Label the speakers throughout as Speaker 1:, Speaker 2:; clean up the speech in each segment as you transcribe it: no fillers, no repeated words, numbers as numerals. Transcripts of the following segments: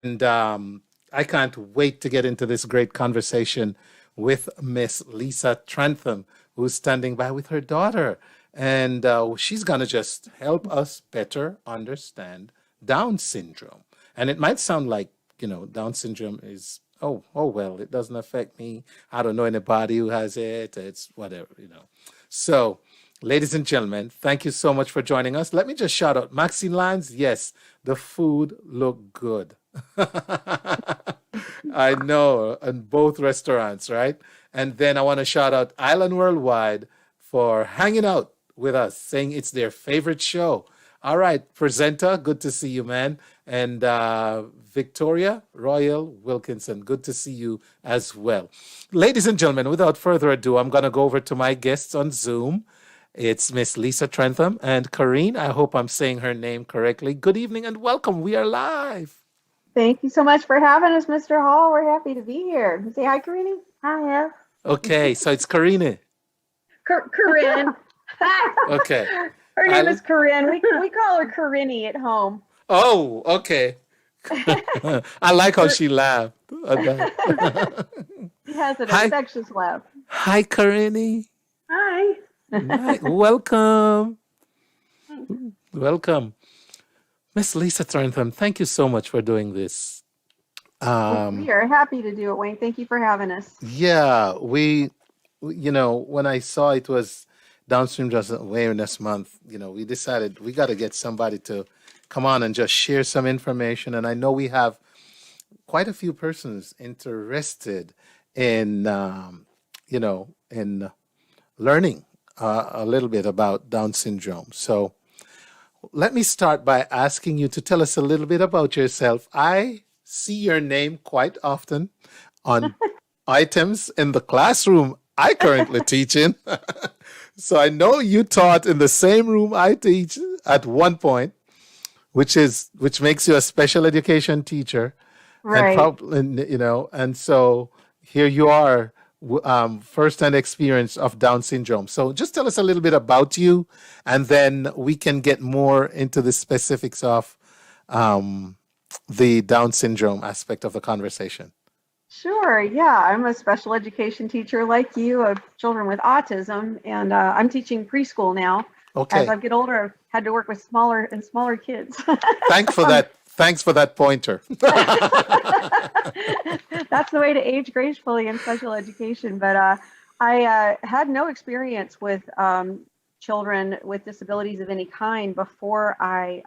Speaker 1: And I can't wait to get into this great conversation with Miss Lisa Trantham, who's standing by with her daughter. And she's going to just help us better understand Down syndrome. And it might sound like, Down syndrome is, well, it doesn't affect me. I don't know anybody who has it. It's whatever. So, ladies and gentlemen, thank you so much for joining us. Let me just shout out Maxine Lands. Yes, the food looked good. I know, in both restaurants, right? And then I want to shout out Island Worldwide for hanging out with us, saying it's their favorite show. All right, presenter, good to see you, man. And Victoria Royal Wilkinson, good to see you as well. Ladies and gentlemen, without further ado, I'm going to go over to my guests on Zoom. It's Miss Lisa Trentham and Corrine. I hope I'm saying her name correctly. Good evening and welcome. We are live.
Speaker 2: Thank you so much for having us, Mr. Hall. We're happy to be here. Say hi, Karini. Hi.
Speaker 1: Okay, so it's Corrine.
Speaker 2: Corinne.
Speaker 1: Okay.
Speaker 2: Her name is Corinne. We call her Corinne at home.
Speaker 1: Oh, okay. I like how she laughed.
Speaker 2: She has an
Speaker 1: Hi,
Speaker 2: infectious laugh.
Speaker 1: hi, Corinne.
Speaker 2: Hi.
Speaker 1: Welcome. Welcome. Miss Lisa Thorntham, thank you so much for doing this.
Speaker 2: We are happy to do it, Wayne. Thank you for having us.
Speaker 1: Yeah, when I saw it was Downstream Just Awareness Month, we decided we got to get somebody to come on and just share some information. And I know we have quite a few persons interested in, in learning a little bit about Down syndrome. So let me start by asking you to tell us a little bit about yourself. I see your name quite often on items in the classroom I currently teach in. So I know you taught in the same room I teach at one point, which makes you a special education teacher, and
Speaker 2: Right.
Speaker 1: probably and so here you are, first-hand experience of Down syndrome. So just tell us a little bit about you, and then we can get more into the specifics of um, the Down syndrome aspect of the conversation.
Speaker 2: Sure. Yeah. I'm a special education teacher like you of children with autism, and I'm teaching preschool now. As
Speaker 1: Okay.
Speaker 2: I get older, I've had to work with smaller and smaller kids.
Speaker 1: Thanks for
Speaker 2: From
Speaker 1: that. Thanks for that pointer.
Speaker 2: That's the way to age gracefully in special education. But I had no experience with children with disabilities of any kind before I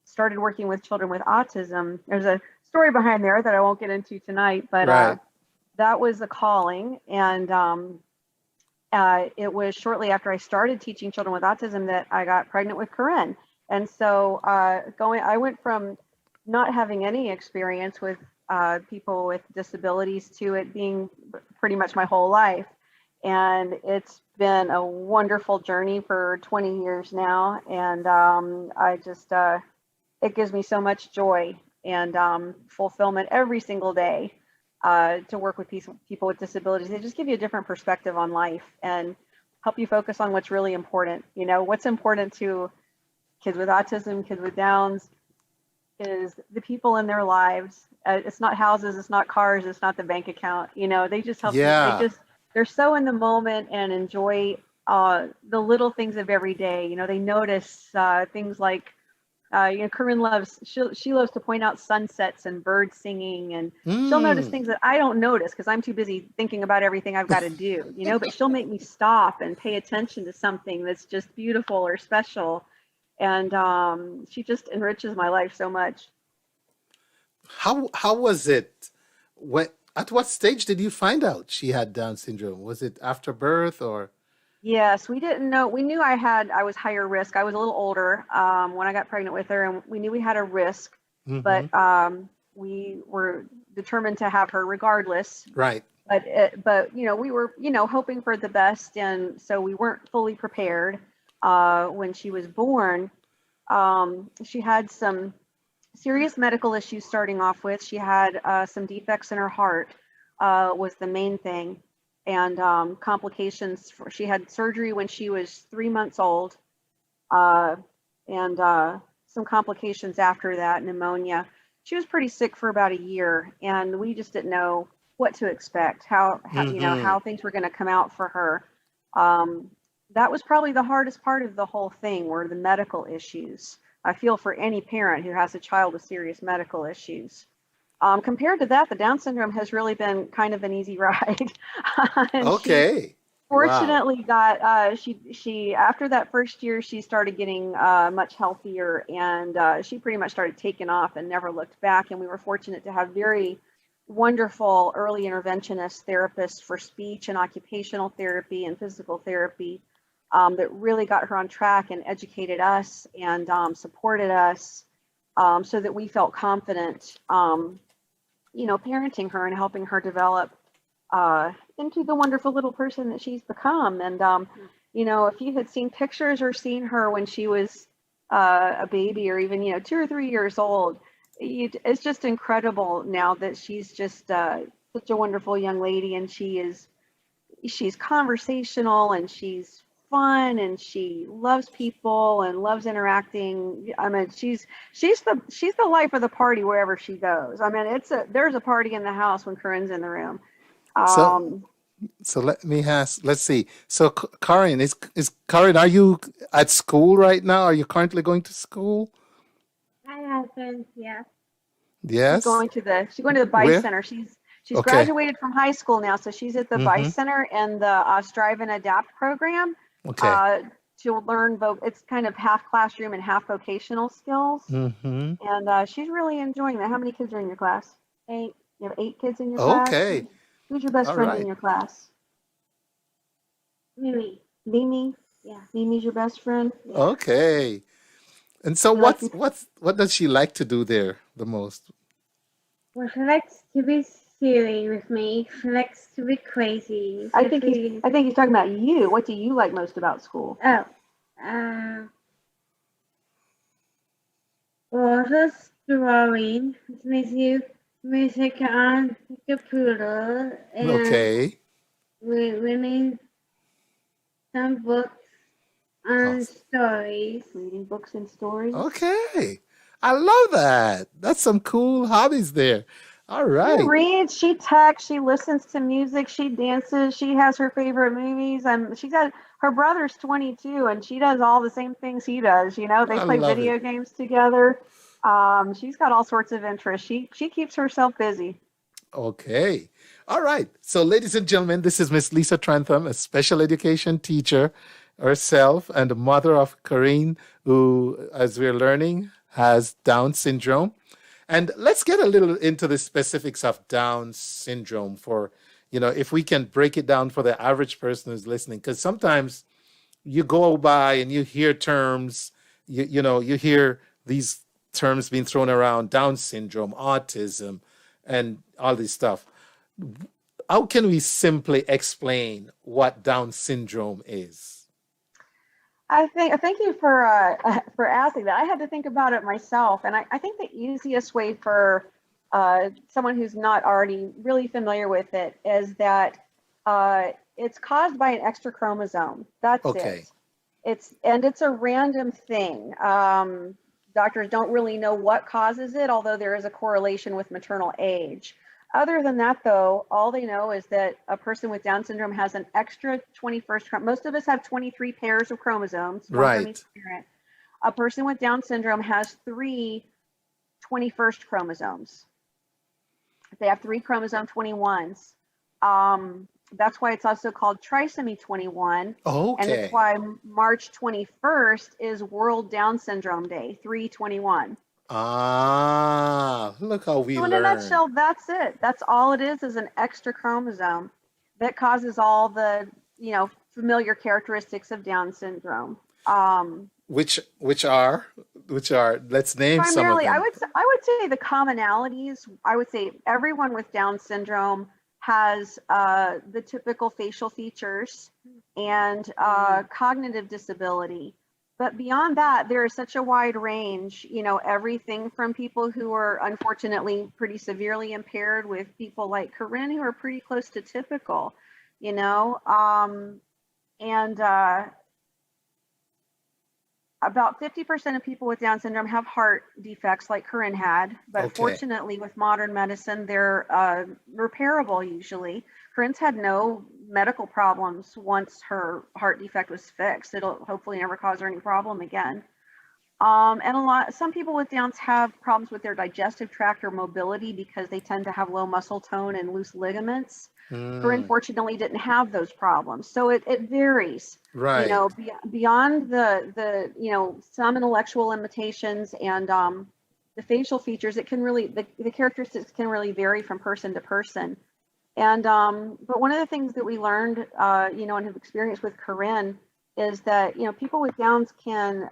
Speaker 2: started working with children with autism. There's a story behind there that I won't get into tonight, but
Speaker 1: Right.
Speaker 2: that was a calling. And it was shortly after I started teaching children with autism that I got pregnant with Corinne. And so I went from not having any experience with people with disabilities to it being pretty much my whole life. And it's been a wonderful journey for 20 years now. And I just, it gives me so much joy and fulfillment every single day to work with people with disabilities. They just give you a different perspective on life and help you focus on what's really important. What's important to kids with autism, kids with Downs, is the people in their lives. It's not houses, it's not cars, it's not the bank account. They just help you.
Speaker 1: Yeah.
Speaker 2: They're so in the moment and enjoy the little things of every day. They notice things like, Corinne she loves to point out sunsets and birds singing, and she'll notice
Speaker 1: Mm.
Speaker 2: things that I don't notice because I'm too busy thinking about everything I've got to do, but she'll make me stop and pay attention to something that's just beautiful or special. And she just enriches my life so much.
Speaker 1: How was it? At what stage did you find out she had Down syndrome? Was it after birth or?
Speaker 2: Yes, we didn't know. We knew I was higher risk. I was a little older when I got pregnant with her, and we knew we had a risk,
Speaker 1: Hmm.
Speaker 2: but we were determined to have her regardless.
Speaker 1: Right.
Speaker 2: But we were hoping for the best, and so we weren't fully prepared when she was born. She had some serious medical issues starting off with. She had some defects in her heart, was the main thing, and complications. She had surgery when she was 3 months old, uh, and some complications after that, pneumonia. she was pretty sick for about a year, and we just didn't know what to expect, how you know
Speaker 1: Mm-hmm.
Speaker 2: how things were going to come out for her. Um, that was probably the hardest part of the whole thing, were the medical issues. I feel for any parent who has a child with serious medical issues. Compared to that, the Down syndrome has really been kind of an easy ride. And she
Speaker 1: Okay. Wow.
Speaker 2: fortunately got she after that first year she started getting much healthier, and she pretty much started taking off and never looked back. And we were fortunate to have very wonderful early interventionist therapists for speech and occupational therapy and physical therapy, that really got her on track and educated us and supported us, so that we felt confident, parenting her and helping her develop into the wonderful little person that she's become. And if you had seen pictures or seen her when she was a baby, or even 2 or 3 years old, it's just incredible now that she's just such a wonderful young lady, and she's conversational, and she's fun, and she loves people and loves interacting. I mean, she's the life of the party wherever she goes. I mean, there's a party in the house when Corinne's in the room.
Speaker 1: So
Speaker 2: Um,
Speaker 1: so let me ask. Let's see. So Karin, is Karin? Are you at school right now? Are you currently going to school?
Speaker 3: I haven't yet.
Speaker 2: she's
Speaker 1: Yes.
Speaker 2: going to the she's going to the Bice
Speaker 1: Where?
Speaker 2: Center. She's
Speaker 1: Okay.
Speaker 2: graduated from high school now, so she's at the
Speaker 1: Mm-hmm.
Speaker 2: Bice Center and the Strive and Adapt program,
Speaker 1: Okay.
Speaker 2: uh, to learn it's kind of half classroom and half vocational skills.
Speaker 1: Mm-hmm.
Speaker 2: And she's really enjoying that. How many kids are in your class? 8. You have 8 kids in your class?
Speaker 1: Okay.
Speaker 2: Who's your best
Speaker 1: All
Speaker 2: friend in
Speaker 1: right.
Speaker 2: your class?
Speaker 3: Maybe.
Speaker 2: Mimi?
Speaker 3: Yeah.
Speaker 2: Mimi's your best friend?
Speaker 3: Yeah.
Speaker 1: Okay. And so
Speaker 2: You like
Speaker 1: what does she like to do there the most?
Speaker 3: Well, she likes to be silly with me. She likes to be crazy.
Speaker 2: I
Speaker 3: So
Speaker 2: think he's
Speaker 3: she,
Speaker 2: I think he's talking about you. What do you like most about school?
Speaker 3: oh, uh, well, just drawing. It makes you music on the computer, and
Speaker 1: Okay.
Speaker 3: we need some books and
Speaker 1: Awesome.
Speaker 3: stories.
Speaker 2: Reading books and stories.
Speaker 1: Okay. I love that. That's some cool hobbies there. All
Speaker 2: She
Speaker 1: right.
Speaker 2: reads, she texts, she listens to music, she dances, she has her favorite movies. And her brother's 22, and she does all the same things he does. They
Speaker 1: I
Speaker 2: play
Speaker 1: love it.
Speaker 2: video games together. She's got all sorts of interests. She keeps herself busy.
Speaker 1: Okay. All right. So, ladies and gentlemen, this is Miss Lisa Trantham, a special education teacher herself and the mother of Karine, who, as we're learning, has Down syndrome. And let's get a little into the specifics of Down syndrome if we can break it down for the average person who's listening, because sometimes you go by and you hear terms, you hear these terms being thrown around: Down syndrome, autism, and all this stuff. How can we simply explain what Down syndrome is?
Speaker 2: Thank you for asking that. I had to think about it myself, and I think the easiest way for someone who's not already really familiar with it is that it's caused by an extra chromosome. That's
Speaker 1: Okay.
Speaker 2: it. It's a random thing. Doctors don't really know what causes it, although there is a correlation with maternal age. Other than that, though, all they know is that a person with Down syndrome has an extra 21st chromosome. Most of us have 23 pairs of chromosomes, one from each
Speaker 1: Right.
Speaker 2: parent. A person with Down syndrome has three 21st chromosomes. They have three chromosome 21s. That's why it's also called trisomy 21. And it's
Speaker 1: Okay.
Speaker 2: why March 21st is World Down Syndrome Day, 321.
Speaker 1: Ah, look how we
Speaker 2: So in a
Speaker 1: learn.
Speaker 2: nutshell, that's it. That's all it is an extra chromosome that causes all the, familiar characteristics of Down syndrome. Um,
Speaker 1: Which are let's name some of
Speaker 2: Primarily,
Speaker 1: them.
Speaker 2: I would say the commonalities. I would say everyone with Down syndrome has the typical facial features and cognitive disability. But beyond that, there is such a wide range. Everything from people who are unfortunately pretty severely impaired, with people like Corinne who are pretty close to typical. You know, and about 50% of people with Down syndrome have heart defects like Corinne had, but
Speaker 1: Okay.
Speaker 2: fortunately with modern medicine, they're repairable usually. Corinne's had no medical problems once her heart defect was fixed. It'll hopefully never cause her any problem again. And some people with Downs have problems with their digestive tract or mobility because they tend to have low muscle tone and loose ligaments. Corinne
Speaker 1: Mm,
Speaker 2: fortunately didn't have those problems. So it varies,
Speaker 1: right.
Speaker 2: beyond some intellectual limitations and the facial features, it can really, the characteristics can really vary from person to person. And but one of the things that we learned, and have experienced with Corinne is that people with Downs can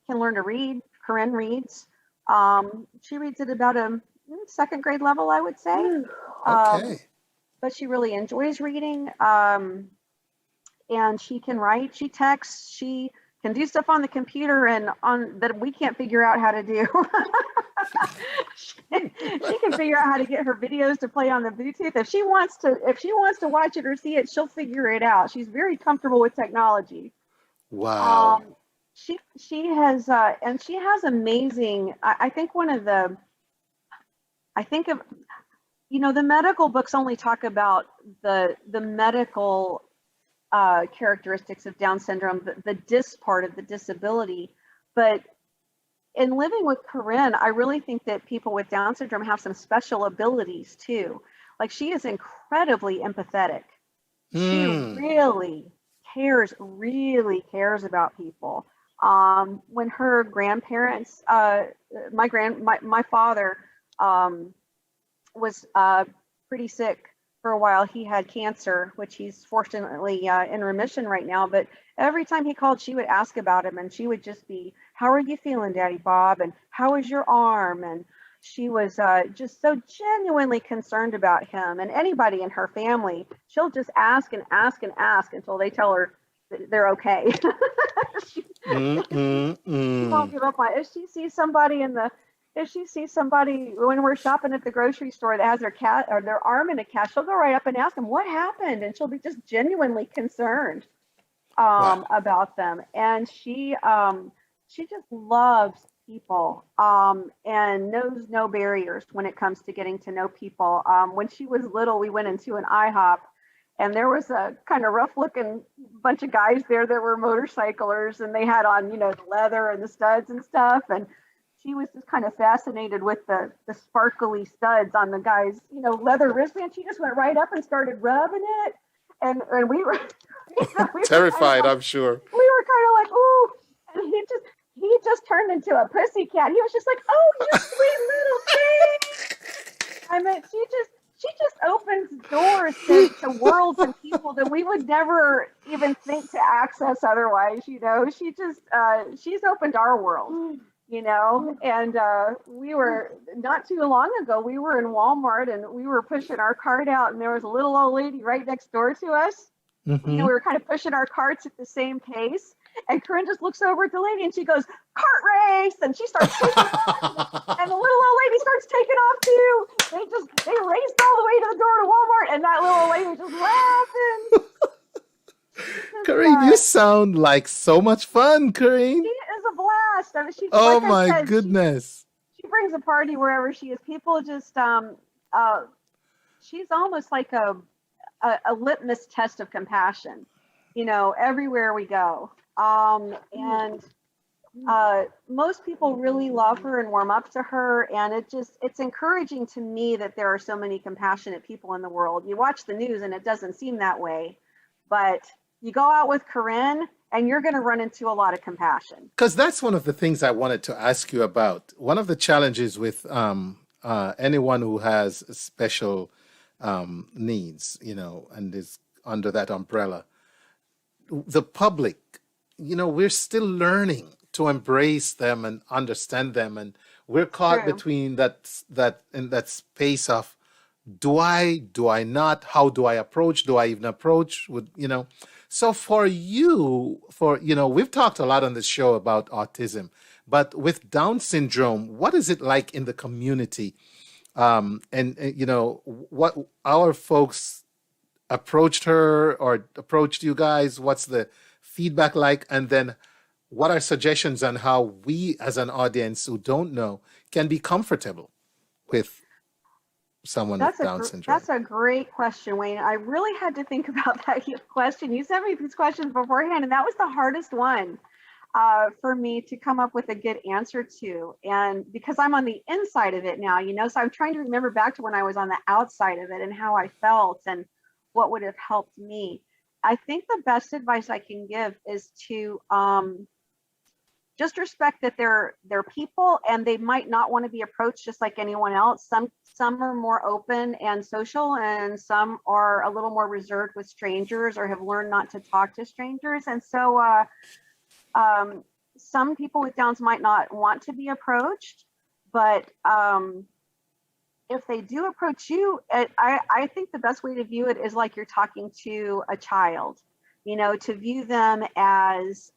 Speaker 2: learn to read. Corinne reads. She reads at about a second grade level, I would say. Um,
Speaker 1: Okay.
Speaker 2: but she really enjoys reading. And she can write. She texts. She can do stuff on the computer and on that we can't figure out how to do. She can figure out how to get her videos to play on the Bluetooth. If she wants to watch it or see it, she'll figure it out. She's very comfortable with technology.
Speaker 1: Wow.
Speaker 2: Um, she has and she has amazing. I think one of the I think of the medical books only talk about the medical characteristics of Down syndrome, the dis part of the disability, but in living with Corinne, I really think that people with Down syndrome have some special abilities too. Like she is incredibly empathetic. She
Speaker 1: Hmm.
Speaker 2: really cares about people. When her grandparents, my father, um, was pretty sick for a while. He had cancer, which he's fortunately in remission right now. But every time he called, she would ask about him, and she would just be, "How are you feeling, Daddy Bob? And how is your arm?" And she was just so genuinely concerned about him and anybody in her family. She'll just ask and ask and ask until they tell her that they're okay. she,
Speaker 1: Mm, mm,
Speaker 2: she won't
Speaker 1: mm.
Speaker 2: give up on it. If she sees somebody when we're shopping at the grocery store that has their cat or their arm in a cast, she'll go right up and ask them what happened, and she'll be just genuinely concerned
Speaker 1: Wow.
Speaker 2: about them. And she just loves people and knows no barriers when it comes to getting to know people. When she was little, we went into an IHOP, and there was a kind of rough looking bunch of guys there that were motorcyclers, and they had on the leather and the studs and stuff. And she was just kind of fascinated with the sparkly studs on the guy's leather wristband. She just went right up and started rubbing it, and we were we were kind of
Speaker 1: Terrified,
Speaker 2: like
Speaker 1: I'm sure.
Speaker 2: ooh. And he just turned into a pussy cat. He was just like, "Oh, you sweet little thing." I mean, she just opens doors to worlds and people that we would never even think to access otherwise. She's opened our world. And we were not too long ago. We were in Walmart and we were pushing our cart out, and there was a little old lady right next door to us. We
Speaker 1: Hmm.
Speaker 2: were kind of pushing our carts at the same pace. And Corinne just looks over at the lady and she goes, "Cart race!" And she starts taking off. And the little old lady starts taking off too. They raced all the way to the door to Walmart, and that little old lady was just laughing. She's just
Speaker 1: Karine, you sound like so much fun,
Speaker 2: she
Speaker 1: Karine.
Speaker 2: is a blast. I mean, she,
Speaker 1: Oh
Speaker 2: like I
Speaker 1: my
Speaker 2: said,
Speaker 1: goodness.
Speaker 2: she brings a party wherever she is. People just she's almost like a litmus test of compassion, everywhere we go. And most people really love her and warm up to her. And it's encouraging to me that there are so many compassionate people in the world. You watch the news and it doesn't seem that way, but you go out with Corinne and you're going to run into a lot of compassion.
Speaker 1: Because that's one of the things I wanted to ask you about. One of the challenges with anyone who has special needs, and is under that umbrella, the public, we're still learning to embrace them and understand them, and we're caught
Speaker 2: True.
Speaker 1: between that in that space of do I not, how do I approach, do I even approach with so for you, we've talked a lot on this show about autism, but with Down syndrome, what is it like in the community? And what our folks approached her or approached you guys, what's the feedback like? And then what are suggestions on how we, as an audience who don't know, can be comfortable with someone with Down syndrome?
Speaker 2: That's a great question, Wayne. I really had to think about that question. You sent me these questions beforehand, and that was the hardest one for me to come up with a good answer to. And because I'm on the inside of it now, so I'm trying to remember back to when I was on the outside of it and how I felt and what would have helped me. I think the best advice I can give is to just respect that they're people and they might not want to be approached just like anyone else. Some are more open and social, and some are a little more reserved with strangers or have learned not to talk to strangers. And so some people with Downs might not want to be approached, but if they do approach you, I think the best way to view it is like you're talking to a child, to view them as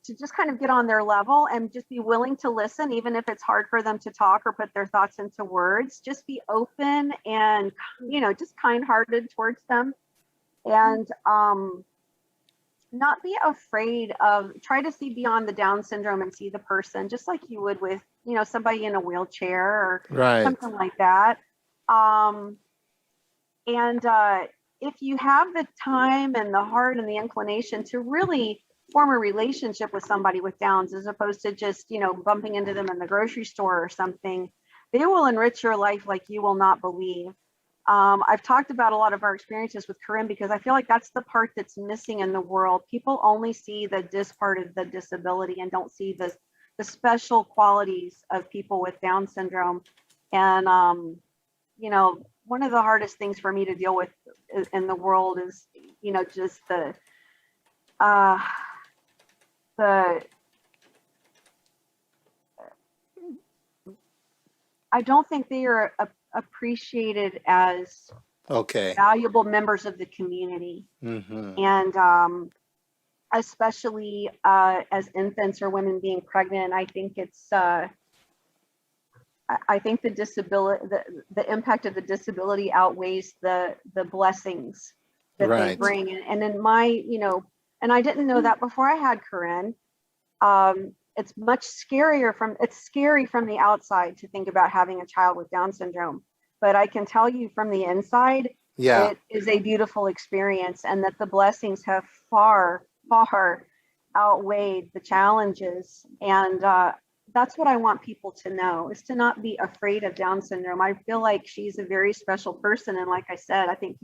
Speaker 2: to just kind of get on their level and just be willing to listen, even if it's hard for them to talk or put their thoughts into words. Just be open and, just kind-hearted towards them, and not be afraid of, try to see beyond the Down syndrome and see the person, just like you would with, somebody in a wheelchair or
Speaker 1: Right.
Speaker 2: something like that. And if you have the time and the heart and the inclination to really form a relationship with somebody with Downs, as opposed to just, bumping into them in the grocery store or something, they will enrich your life like you will not believe. I've talked about a lot of our experiences with Corinne because I feel like that's the part that's missing in the world. People only see the part of the disability and don't see the special qualities of people with Down syndrome. And, one of the hardest things for me to deal with in the world is, just the I don't think they are appreciated as
Speaker 1: Okay.
Speaker 2: valuable members of the community.
Speaker 1: Mm-hmm.
Speaker 2: And especially as infants or women being pregnant, I think it's I think the disability, the impact of the disability outweighs the blessings that they
Speaker 1: Right.
Speaker 2: bring. And in my, and I didn't know that before I had Corinne. It's much scarier it's scary from the outside to think about having a child with Down syndrome. But I can tell you from the inside,
Speaker 1: Yeah.
Speaker 2: it is a beautiful experience, and that the blessings have far, far outweighed the challenges. And that's what I want people to know, is to not be afraid of Down syndrome. I feel like she's a very special person. And like I said, I think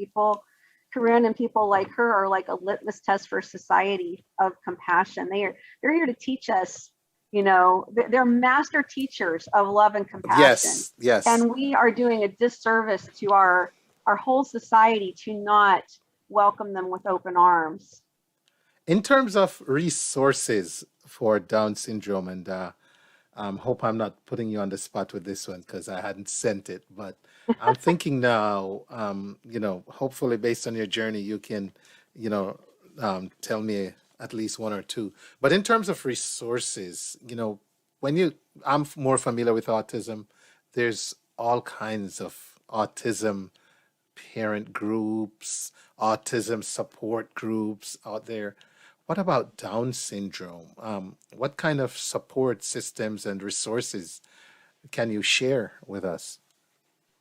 Speaker 2: Corinne and people like her are like a litmus test for society of compassion. They're here to teach us, they're master teachers of love and compassion.
Speaker 1: Yes. Yes.
Speaker 2: And we are doing a disservice to our whole society to not welcome them with open arms.
Speaker 1: In terms of resources for Down syndrome, and hope I'm not putting you on the spot with this one because I hadn't sent it, but I'm thinking now, hopefully based on your journey, you can, tell me at least one or two. But in terms of resources, I'm more familiar with autism. There's all kinds of autism parent groups, autism support groups out there. What about Down syndrome? What kind of support systems and resources can you share with us?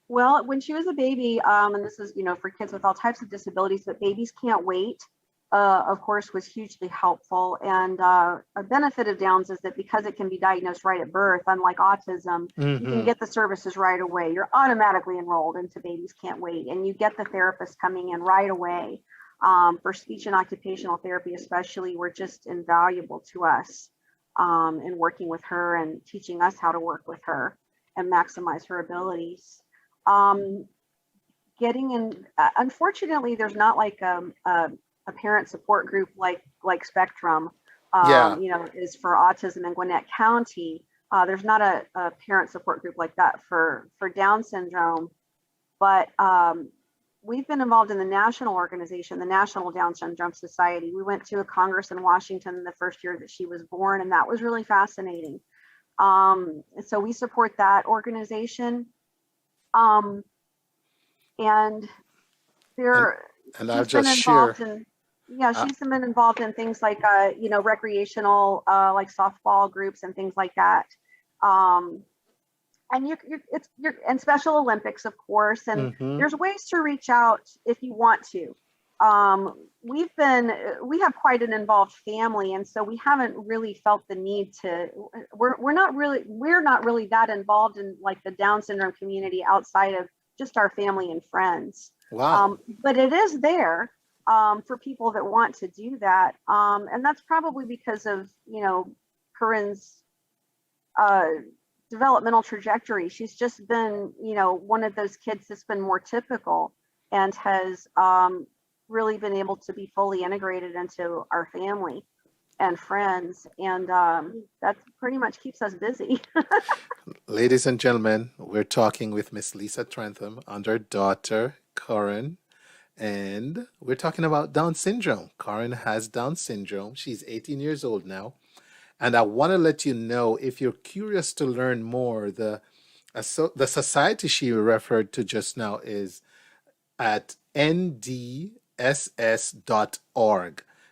Speaker 2: Well, when she was a baby, and this is, for kids with all types of disabilities, but Babies Can't Wait, of course, was hugely helpful. And a benefit of Downs is that because it can be diagnosed right at birth, unlike autism, you can get the services right away. You're automatically enrolled into Babies Can't Wait, and you get the therapist coming in right away. For speech and occupational therapy, especially, were just invaluable to us in working with her and teaching us how to work with her and maximize her abilities. Getting in, unfortunately, there's not like a parent support group like Spectrum,
Speaker 1: Yeah.
Speaker 2: is for autism in Gwinnett County. There's not a parent support group like that for Down syndrome, but we've been involved in the national organization, the National Down Syndrome Society. We went to a Congress in Washington the first year that she was born, and that was really fascinating. So we support that organization. And
Speaker 1: And
Speaker 2: there,
Speaker 1: and I'll
Speaker 2: she's been
Speaker 1: just share.
Speaker 2: involved in, Yeah,
Speaker 1: Uh,
Speaker 2: she's been involved in things like, recreational, like softball groups and things like that. Um, and and Special Olympics, of course, and
Speaker 1: mhm.
Speaker 2: there's ways to reach out if you want to. We have quite an involved family, and so we haven't really felt the need to. We're not really that involved in like the Down syndrome community outside of just our family and friends.
Speaker 1: Wow.
Speaker 2: But it is there for people that want to do that, and that's probably because of Corinne's uh, developmental trajectory. She's just been, one of those kids that's been more typical and has really been able to be fully integrated into our family and friends. And that pretty much keeps us busy.
Speaker 1: Ladies and gentlemen, we're talking with Miss Lisa Trantham and her daughter, Corinne, and we're talking about Down syndrome. Corinne has Down syndrome. She's 18 years old now. And I want to let you know, if you're curious to learn more, the society she referred to just now is at ndss.org.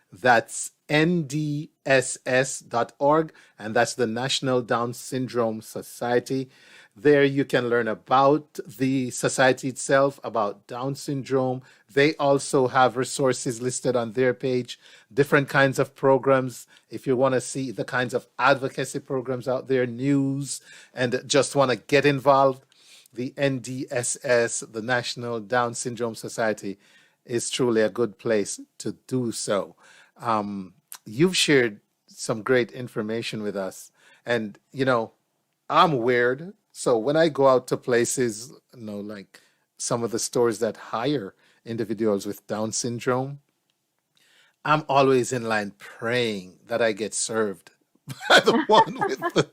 Speaker 1: That's ndss.org, and that's the National Down Syndrome Society. There you can learn about the society itself, about Down syndrome. They also have resources listed on their page, different kinds of programs. If you want to see the kinds of advocacy programs out there, news, and just want to get involved, the NDSS, the National Down Syndrome Society, is truly a good place to do so. You've shared some great information with us. And, I'm weird. So when I go out to places, like some of the stores that hire individuals with Down syndrome, I'm always in line praying that I get served by the one with the.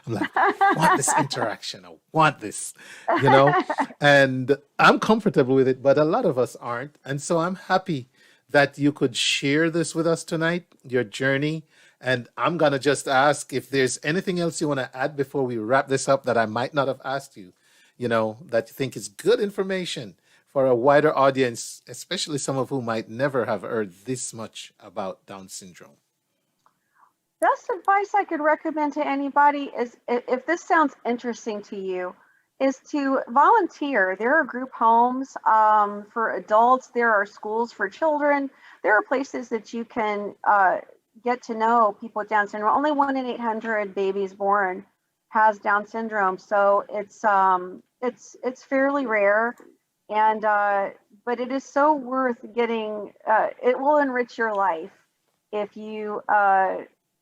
Speaker 1: I'm like, I want this interaction. I want this, you know, and I'm comfortable with it, but a lot of us aren't. And so I'm happy that you could share this with us tonight, your journey. And I'm going to just ask if there's anything else you want to add before we wrap this up that I might not have asked you, that you think is good information for a wider audience, especially some of whom might never have heard this much about Down syndrome.
Speaker 2: Best advice I could recommend to anybody is, if this sounds interesting to you, is to volunteer. There are group homes for adults. There are schools for children. There are places that you can get to know people with Down syndrome. Only 1 in 800 babies born has Down syndrome, so it's fairly rare, and but it is so worth getting. It will enrich your life if you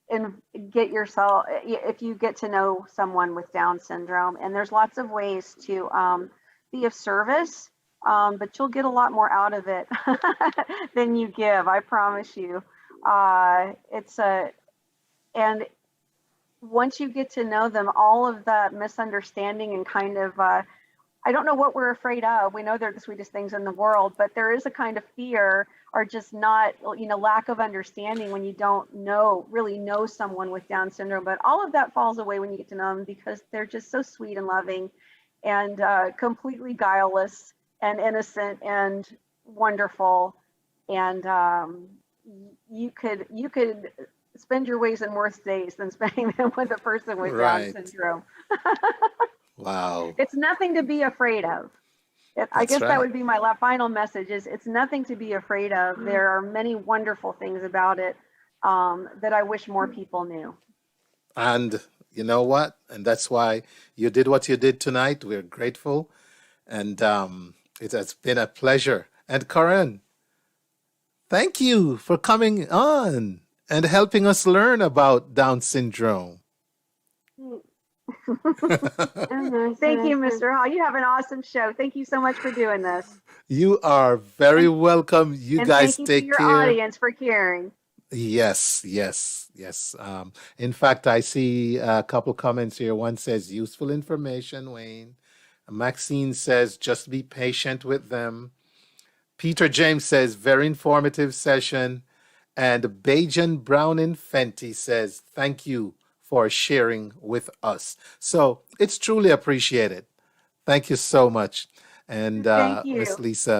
Speaker 2: and if you get to know someone with Down syndrome. And there's lots of ways to be of service, but you'll get a lot more out of it than you give, I promise you. And once you get to know them, all of that misunderstanding and kind of I don't know what we're afraid of. We know they're the sweetest things in the world, but there is a kind of fear, or just not, lack of understanding when you don't really know someone with Down syndrome. But all of that falls away when you get to know them, because they're just so sweet and loving and completely guileless and innocent and wonderful. And you could spend your ways and worse days than spending them with a person with Down
Speaker 1: Right.
Speaker 2: syndrome.
Speaker 1: Wow.
Speaker 2: It's nothing to be afraid of. I
Speaker 1: That's
Speaker 2: guess that
Speaker 1: right.
Speaker 2: would be my final message: is it's nothing to be afraid of. There are many wonderful things about it that I wish more people knew.
Speaker 1: And you know what? And that's why you did what you did tonight. We're grateful. And it has been a pleasure. And Corinne, thank you for coming on and helping us learn about Down syndrome.
Speaker 2: Thank you, Mr. Hall. You have an awesome show. Thank you so much for doing this.
Speaker 1: You are very
Speaker 2: And,
Speaker 1: welcome. You
Speaker 2: and
Speaker 1: guys
Speaker 2: thank you to
Speaker 1: take
Speaker 2: your
Speaker 1: care.
Speaker 2: audience for caring.
Speaker 1: Yes, yes, yes. In fact, I see a couple comments here. One says, useful information, Wayne. Maxine says, just be patient with them. Peter James says, very informative session. And Bajan Brown and Fenty says, thank you for sharing with us. So it's truly appreciated. Thank you so much. And
Speaker 2: Thank
Speaker 1: Miss
Speaker 2: you.
Speaker 1: Lisa,